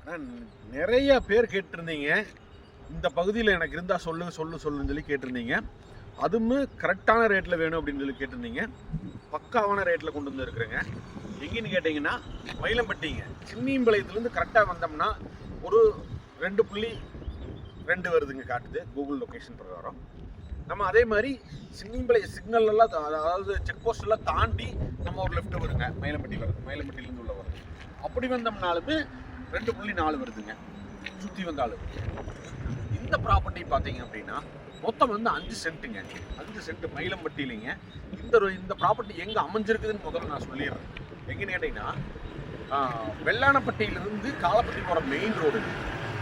ஆனால் நிறைய பேர் கேட்டிருந்தீங்க, இந்த பகுதியில் எனக்கு இருந்தால் சொல்லுன்னு சொல்லி கேட்டிருந்தீங்க. அதுவும் கரெக்டான ரேட்டில் வேணும் அப்படின்னு சொல்லி கேட்டிருந்தீங்க. பக்காவான ரேட்டில் கொண்டு வந்து இருக்கிறேங்க. எங்கேன்னு கேட்டிங்கன்னா மயிலம்பட்டிங்க. சின்னியம்பாளையத்துலேருந்து கரெக்டாக வந்தோம்னா ஒரு 2.2 வருதுங்க காட்டுது கூகுள் லொக்கேஷன் பிரகாரம். நம்ம அதே மாதிரி சின்னியம்பாளையம் சிக்னல் எல்லாம், அதாவது செக் போஸ்ட் எல்லாம் தாண்டி நம்ம ஒரு லெஃப்ட் வருங்க, மயிலம்பட்டி வருது, மயிலம்பட்டியிலேருந்து உள்ள வருது. அப்படி வந்தோம்னாலுமே 2.4 வருதுங்க சுற்றி வந்தாலும். இந்த ப்ராப்பர்ட்டி பார்த்தீங்க அப்படின்னா மொத்தம் வந்து 5 சென்ட்டுங்க. 5 சென்ட் மயிலம்பட்டியிலிங்க. இந்த ப்ராப்பர்ட்டி எங்கே அமைஞ்சிருக்குதுன்னு முதல்ல நான் சொல்லிடுறேன். எங்கன்னு கேட்டிங்கன்னா வெள்ளானப்பட்டியிலிருந்து காலப்பட்டி போகிற மெயின் ரோடு,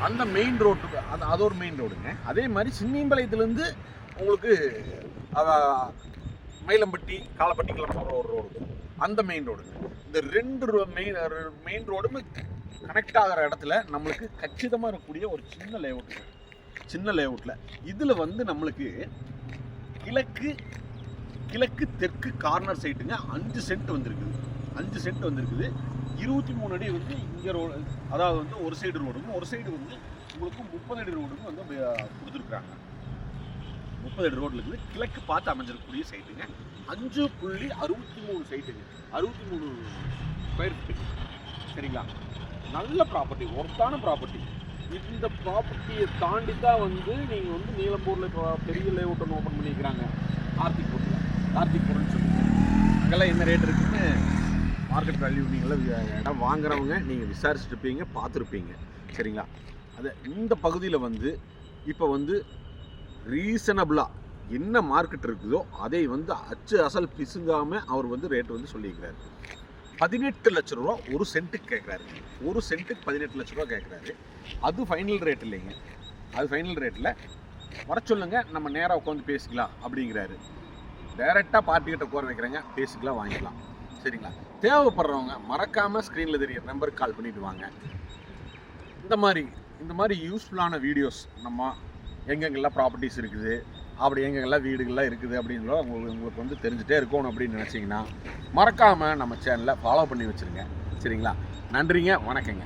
அந்த மெயின் ரோட்டுக்கு அது ஒரு மெயின் ரோடுங்க. அதே மாதிரி சின்னியம்பாளையத்துலேருந்து உங்களுக்கு மயிலம்பட்டி காலப்பட்டிக்கெல்லாம் போகிற ஒரு ரோடு, அந்த மெயின் ரோடுங்க. இந்த 2 மெயின் ரோடும் கனெக்ட் ஆகிற இடத்துல நம்மளுக்கு கச்சிதமாக இருக்கக்கூடிய ஒரு சின்ன லேஅவுட்டில் இதில் வந்து நம்மளுக்கு கிழக்கு தெற்கு கார்னர் சைட்டுங்க 5 சென்ட் வந்திருக்குது. 5 சென்ட் வந்திருக்குது. 23 அடி வந்து இங்கே ரோடு, அதாவது வந்து ஒரு சைடு ரோடுங்க, ஒரு சைடு வந்து உங்களுக்கு 30 அடி ரோடுங்க வந்து கொடுத்துருக்குறாங்க. 30 அடி ரோடில் இருக்குது. கிழக்கு பார்த்து அமைஞ்சிருக்கக்கூடிய சைட்டுங்க. 5.63 சைட்டுங்க, 63 ஸ்கொயர் ஃபீட். சரிங்களா? நல்ல ப்ராப்பர்ட்டி, ஒர்த்தான ப்ராப்பர்ட்டி. இந்த ப்ராப்பர்ட்டியை தாண்டி தான் வந்து நீங்கள் வந்து நீலம்பூரில் இப்போ பெரிய லேஅவுட் ஒன்று ஓப்பன் பண்ணிக்கிறாங்க. கார்த்திக் பொருள்னு சொல்லுங்க. அங்கெல்லாம் என்ன ரேட் இருக்குன்னு மார்க்கெட் வேல்யூ நீங்களாம் இடம் வாங்குறவங்க நீங்கள் விசாரிச்சுருப்பீங்க, பார்த்துருப்பீங்க. சரிங்களா? அது இந்த பகுதியில் வந்து இப்போ வந்து ரீசனபிளாக என்ன மார்க்கெட் இருக்குதோ அதை வந்து அசல் பிசுங்காமல் அவர் வந்து ரேட் வந்து சொல்லியிருக்கிறாரு. 18 லட்ச ரூபா ஒரு சென்ட்டுக்கு கேட்குறாரு. ஒரு சென்ட்டுக்கு 18 லட்ச ரூபா கேட்குறாரு. அது ஃபைனல் ரேட் இல்லைங்க. அது ஃபைனல் ரேட்டில் வர சொல்லுங்க, நம்ம நேராக உட்காந்து பேசிக்கலாம் அப்படிங்கிறாரு. டைரெக்டாக பார்ட்டிக்கிட்ட கோர வைக்கிறேங்க, பேசிக்கலாம், வாங்கிக்கலாம். சரிங்களா? தேவைப்படுறவங்க மறக்காமல் ஸ்க்ரீனில் தெரியுற நம்பருக்கு கால் பண்ணிவிட்டு வாங்க. இந்த மாதிரி யூஸ்ஃபுல்லான வீடியோஸ் நம்ம எங்கெங்கெல்லாம் ப்ராப்பர்ட்டிஸ் இருக்குது, அப்படி எங்கெங்கெல்லாம் வீடுகள்லாம் இருக்குது அப்படின்றத உங்களுக்கு வந்து தெரிஞ்சுட்டே இருக்கணும் அப்படின்னு நினச்சிங்கன்னா மறக்காமல் நம்ம சேனலை ஃபாலோ பண்ணி வச்சுருங்க. சரிங்களா? நன்றிங்க, வணக்கங்க.